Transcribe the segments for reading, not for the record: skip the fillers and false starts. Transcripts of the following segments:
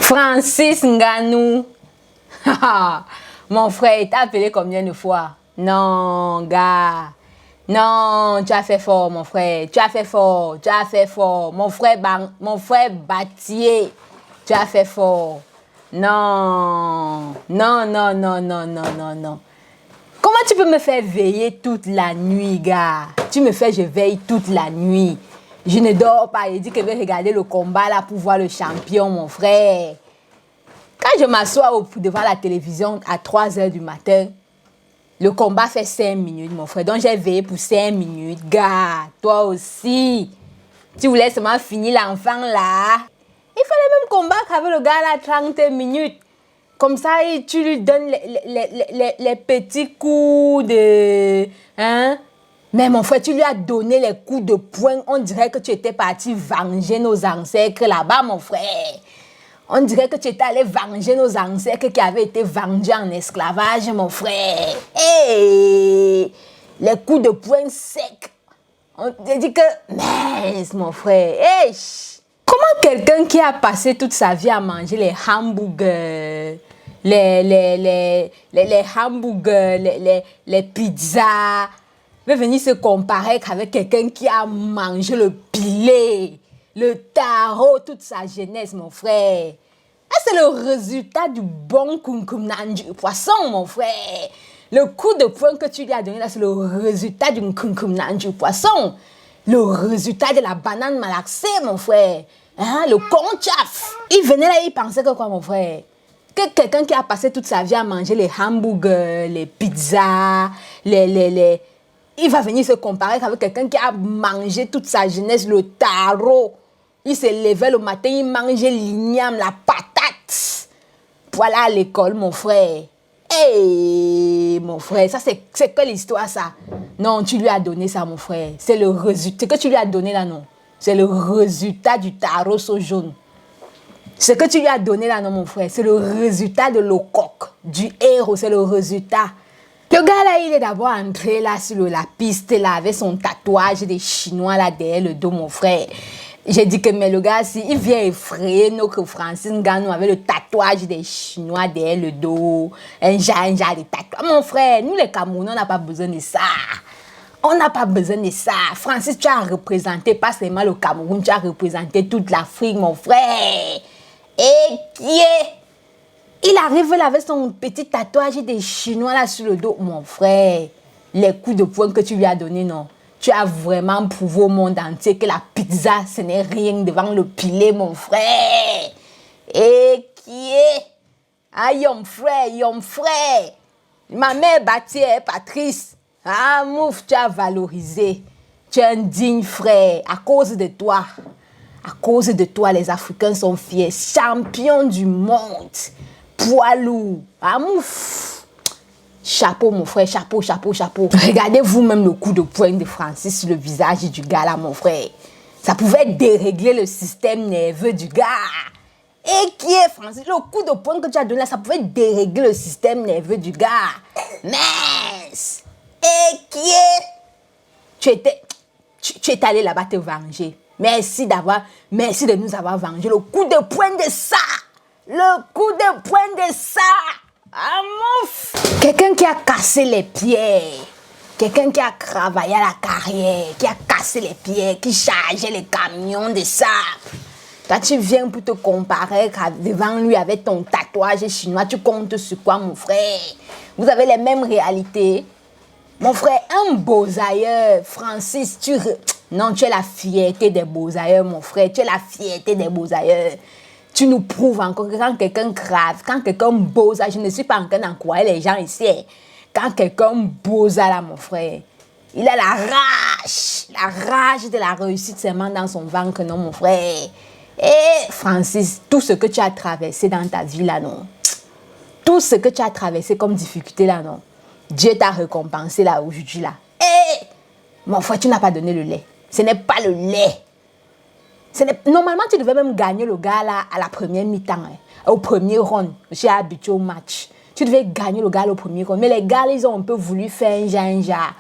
Francis Ngannou. Mon frère, il t'a appelé combien de fois? Non, gars. Non, tu as fait fort, mon frère. Tu as fait fort. Tu as fait fort. Mon frère Batier. Tu as fait fort. Non. Non, non, non, non, non, non, non. Comment tu peux me faire veiller toute la nuit, gars? Tu me fais, je veille toute la nuit. Je ne dors pas. Il dit que je vais regarder le combat là pour voir le champion, mon frère. Quand je m'assois devant la télévision à 3 h du matin, le combat fait 5 minutes, mon frère. Donc j'ai veillé pour 5 minutes. Gars, toi aussi. Tu voulais seulement finir l'enfant là. Il fallait même combattre avec le gars là 30 minutes. Comme ça, tu lui donnes les petits coups de... Hein? Mais mon frère, tu lui as donné les coups de poing. On dirait que tu étais parti venger nos ancêtres là-bas, mon frère. On dirait que tu étais allé venger nos ancêtres qui avaient été vendus en esclavage, mon frère. Hey! Les coups de poing secs. On te dit que... Mince, mon frère. Hey! Comment quelqu'un qui a passé toute sa vie à manger les hamburgers, les hamburgers, les pizzas, veut venir se comparer avec quelqu'un qui a mangé le pilé, le taro toute sa jeunesse, mon frère? C'est le résultat du bon kunkumnan du poisson, mon frère. Le coup de poing que tu lui as donné là, c'est le résultat du kunkumnan du poisson. Le résultat de la banane malaxée, mon frère. Hein, le conchaf. Il venait là, il pensait que quoi, mon frère? Que quelqu'un qui a passé toute sa vie à manger les hamburgers, les pizzas, il va venir se comparer avec quelqu'un qui a mangé toute sa jeunesse le taro. Il se levait le matin, il mangeait l'igname, la patate. Voilà à l'école, mon frère. Hey, mon frère, ça c'est quelle histoire ça? Non, tu lui as donné ça, mon frère. C'est le résultat. Ce que tu lui as donné là, non. C'est le résultat du taro jaune. Ce que tu lui as donné là, non, mon frère, c'est le résultat de l'Ocoque, du héros, c'est le résultat. Le gars là, il est d'abord entré là sur la piste là avec son tatouage des Chinois là derrière le dos, mon frère. J'ai dit que mais le gars, si il vient effrayer notre Francis Ngannou avec le tatouage des Chinois derrière le dos, un genre de tatouage. Mon frère, nous les Camerounais, on n'a pas besoin de ça. On n'a pas besoin de ça. Francis, tu as représenté pas seulement le Cameroun, tu as représenté toute l'Afrique, mon frère. Et qui est? Il arrive là avec son petit tatouage des Chinois là sur le dos. Mon frère, les coups de poing que tu lui as donnés, non. Tu as vraiment prouvé au monde entier que la pizza, ce n'est rien devant le pilé, mon frère. Et qui est? Ah, yon frère. Ma mère Batier, Patrice. Ah, mouf, tu as valorisé. Tu es un digne frère à cause de toi. À cause de toi, les Africains sont fiers. Champion du monde. Poids lourd. Ah, mouf. Chapeau, mon frère. Chapeau. Regardez vous-même le coup de poing de Francis sur le visage du gars là, mon frère. Ça pouvait dérégler le système nerveux du gars. Et qui est Francis? Le coup de poing que tu as donné là, ça pouvait dérégler le système nerveux du gars. Mince. Et qui est? Tu es allé là-bas te venger. Merci de nous avoir vengé. Le coup de poing de ça. Le coup de poing de ça. Ah, mouf. Quelqu'un qui a cassé les pieds. Quelqu'un qui a travaillé à la carrière. Qui a cassé les pieds. Qui chargeait les camions de sable. Toi, tu viens pour te comparer devant lui avec ton tatouage chinois. Tu comptes sur quoi, mon frère? Vous avez les mêmes réalités. Mon frère, un beau-ailleurs, Francis, non, tu es la fierté des beaux-ailleurs, mon frère. Tu es la fierté des beaux-ailleurs. Tu nous prouves encore que quand quelqu'un grave, quand quelqu'un beau-ailleurs, je ne suis pas en train d'encourager les gens ici. Quand quelqu'un beau-ailleurs, mon frère, il a la rage de la réussite seulement dans son ventre, non, mon frère. Et Francis, tout ce que tu as traversé dans ta vie, là, non. Tout ce que tu as traversé comme difficulté, là, non. Dieu t'a récompensé là aujourd'hui là. Hé! Mon frère, tu n'as pas donné le lait. Ce n'est pas le lait. Normalement, tu devais même gagner le gars là à la première mi-temps. Hein, au premier round. Je suis habitué au match. Tu devais gagner le gars au premier round. Mais les gars, ils ont un peu voulu faire un genre.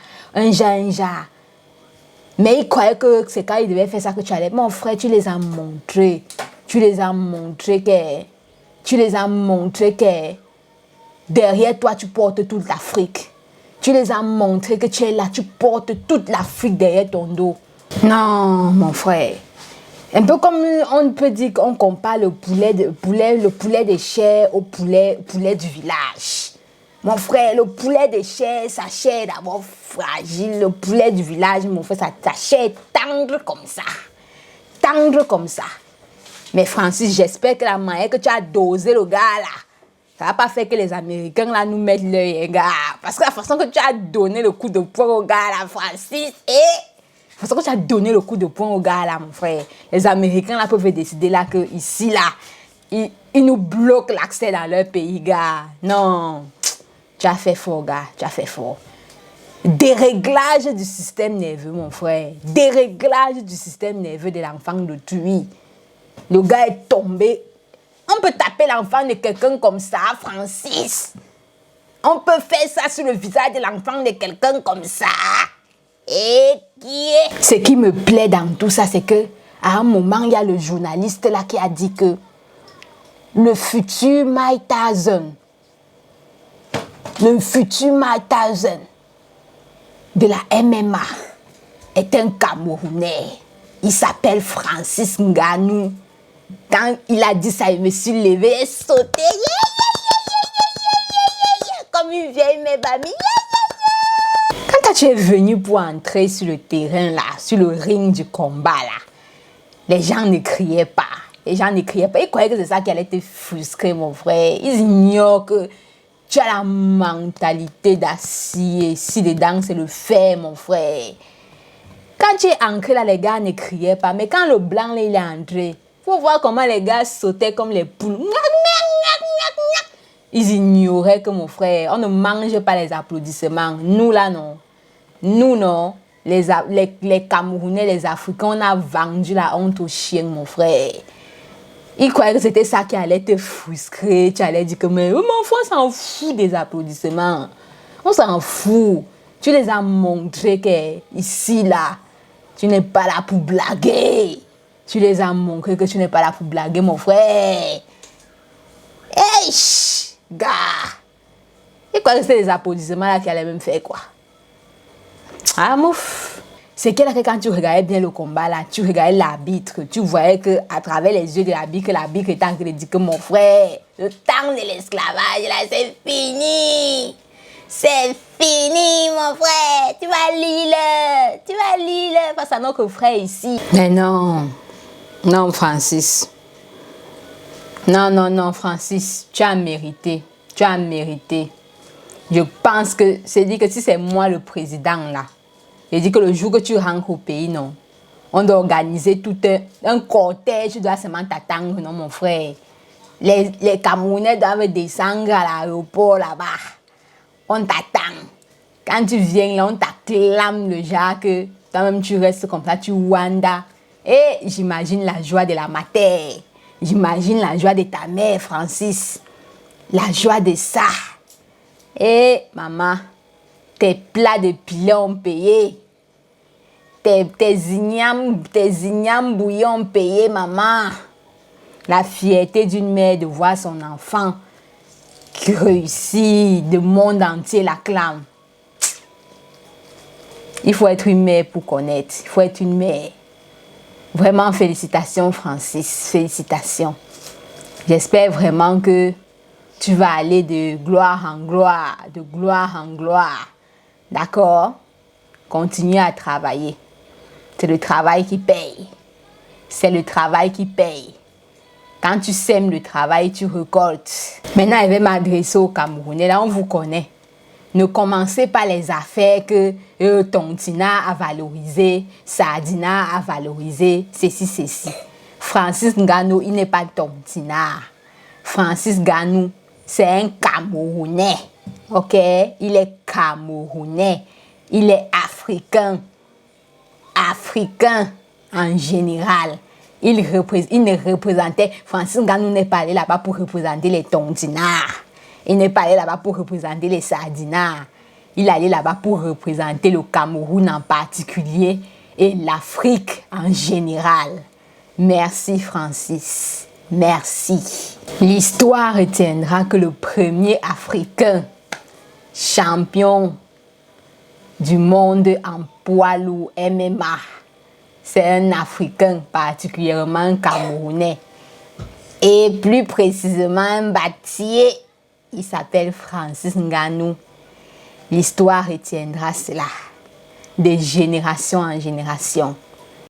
Mais ils croyaient que c'est quand ils devaient faire ça que tu allais. Mon frère, tu les as montré. Tu les as montré que Tu les as montré que derrière toi, tu portes toute l'Afrique. Tu les as montré que tu es là, tu portes toute l'Afrique derrière ton dos. Non, mon frère. Un peu comme on peut dire qu'on compare le poulet de chair au poulet du village. Mon frère, le poulet de chair, sa chair est d'abord fragile. Le poulet du village, mon frère, sa chair est tendre comme ça. Tendre comme ça. Mais Francis, j'espère que la manière que tu as dosé le gars là, ça va pas faire que les Américains là nous mettent l'œil, gars. Parce que la façon que tu as donné le coup de poing au gars là, Francis, la façon que tu as donné le coup de poing au gars là, mon frère, les Américains là peuvent décider là que ici là, ils nous bloquent l'accès dans leur pays, gars. Non, tu as fait fort, gars, tu as fait fort. Déréglage du système nerveux, mon frère. Déréglage du système nerveux de l'enfant de Tui. Le gars est tombé. On peut taper l'enfant de quelqu'un comme ça, Francis. On peut faire ça sur le visage de l'enfant de quelqu'un comme ça. Et qui est... Ce qui me plaît dans tout ça, c'est que à un moment, il y a le journaliste là qui a dit que le futur Mike Tyson, de la MMA est un Camerounais. Il s'appelle Francis Ngannou. Quand il a dit ça, je me suis levée et sauté. Comme une vieille mébami. Quand tu es venu pour entrer sur le terrain, là, sur le ring du combat, là, les gens ne criaient pas. Les gens ne criaient pas. Ils croyaient que c'est ça qui allait te frustrer, mon frère. Ils ignorent que tu as la mentalité d'acier. Ici, dedans, c'est le fer, mon frère. Quand tu es entré là, les gars ne criaient pas. Mais quand le blanc, là, il est entré, il faut voir comment les gars sautaient comme les poules. Ils ignoraient que, mon frère, on ne mange pas les applaudissements. Nous, là, non. Nous, non. Les Camerounais, les Africains, on a vendu la honte aux chiens, mon frère. Ils croyaient que c'était ça qui allait te frustrer. Tu allais dire que, mais mon frère, on s'en fout des applaudissements. On s'en fout. Tu les as montré que ici, là, tu n'es pas là pour blaguer. Tu les as montré que tu n'es pas là pour blaguer, mon frère. Hey, gars. Ils croyaient que c'était des applaudissements là qui allaient même faire quoi? Ah, mouf. C'est que là, quand tu regardais bien le combat, là, tu regardais l'arbitre, tu voyais qu'à travers les yeux de l'arbitre était en train de dire que mon frère, le temps de l'esclavage, là, c'est fini. C'est fini, mon frère. Tu vas lire face à notre frère ici. Mais non. Non, Francis. Non, Francis. Tu as mérité. Je pense que c'est dit que si c'est moi le président, là, je dis que le jour que tu rentres au pays, non, on doit organiser tout un cortège, tu dois seulement t'attendre, non, mon frère. Les Camerounais doivent descendre à l'aéroport là-bas. On t'attend. Quand tu viens là, on t'acclame le genre que toi-même tu restes comme ça, tu wanda. Et j'imagine la joie de la mater. J'imagine la joie de ta mère, Francis. La joie de ça. Et maman, tes plats de pilets ont payé. Tes ignames bouillons ont payé, maman. La fierté d'une mère de voir son enfant qui réussit, le monde entier l'acclame. Il faut être une mère pour connaître. Il faut être une mère. Vraiment, félicitations, Francis. Félicitations. J'espère vraiment que tu vas aller de gloire en gloire, de gloire en gloire. D'accord? Continue à travailler. C'est le travail qui paye. C'est le travail qui paye. Quand tu sèmes le travail, tu récoltes. Maintenant, je vais m'adresser aux Camerounais. Là, on vous connaît. Ne commencez pas les affaires que Tontina a valorisé, Sardina a valorisé, ceci. Francis Ngannou, il n'est pas Tontina. Francis Ngannou, c'est un Camerounais. Ok? Il est Camerounais. Il est africain. Africain en général. Il ne représentait... Francis Ngannou n'est pas allé là-bas pour représenter les Tontinards. Il n'est pas allé là-bas pour représenter les Sardinards. Il est allé là-bas pour représenter le Cameroun en particulier et l'Afrique en général. Merci, Francis. Merci. L'histoire retiendra que le premier Africain champion du monde en poids lourd MMA, c'est un Africain, particulièrement camerounais. Et plus précisément un Batié, il s'appelle Francis Ngannou. L'histoire retiendra cela de génération en génération.